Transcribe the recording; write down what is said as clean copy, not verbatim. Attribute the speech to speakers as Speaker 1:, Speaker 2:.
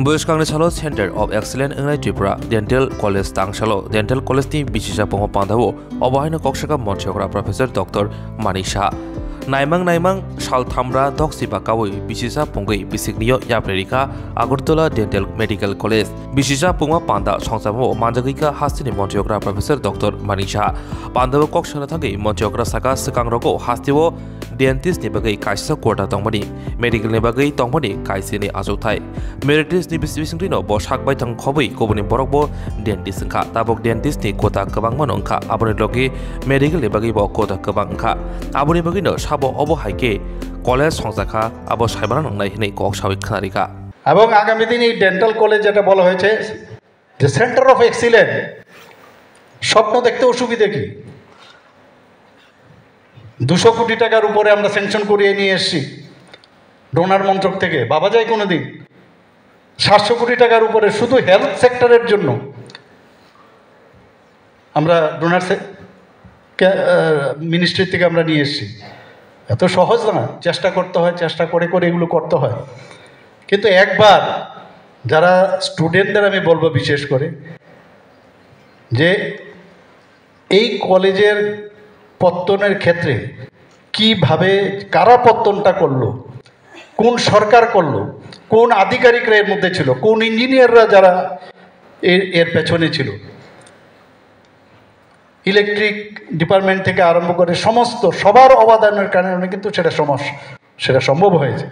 Speaker 1: Buskang Salo Center of Excellence in Tripura Dental College Tang Salo Dental College ni Bisisa Pongo Pandavo Obahina Kokshaka Monchokra Professor Dr. Manisha Naimang Shal Thamra Doxiba Kawi Bisisa Pongi Bisigniyo Yaprika Agartala Dental Medical College Bisisa Punga Panda Songsamo Manjagika Hastini Monchokra Professor Dr. Manisha Pandavo Kokshana Thagi Monchokra Saka Sakangroko Hastivo Dentist ni bagai kaisa kota tongmani medical ni bagai tongmani kaisi ni azutai meritis ni bisingtino bo sakbai tang khobai kobuni borokbo dentist kha tabok dentist ni kota kabang manongkha aboni logi medical ni bagai bo kota kabang kha aboni bagai no sabo obo haike college সংস্থাখা abo সাইবানা নংনাই হিনে কক সাবিক খানারিকা
Speaker 2: এবং আগামী দিনে ডেন্টাল কলেজ যেটা বলা হয়েছে যে সেন্টার অফ এক্সিলেন্স স্বপ্ন দেখতে অসুবিধা কি 200 কোটি টাকার উপরে আমরা স্যাংশন করিয়ে নিয়ে এসেছি ডোনার মন্ত্রক থেকে বাবা যায় কোনোদিন 700 কোটি টাকার উপরে শুধু হেলথ সেক্টরের জন্য আমরা ডোনার মিনিস্ট্রি থেকে আমরা নিয়ে এসেছি এত সহজ না চেষ্টা করতে হয় চেষ্টা করে করে এগুলো করতে হয় কিন্তু একবার যারা স্টুডেন্টদের আমি বলবো বিশেষ করে যে এই কলেজের পত্তনের ক্ষেত্রে কিভাবে কারা পত্তনটা করলো কোন সরকার করলো কোন আধিকারিকরা এর মধ্যে ছিল কোন ইঞ্জিনিয়াররা যারা এর পেছনে ছিল ইলেকট্রিক ডিপার্টমেন্ট থেকে আরম্ভ করে সমস্ত সবার অবদানের কারণে কিন্তু সেটা সম্ভব হয়েছে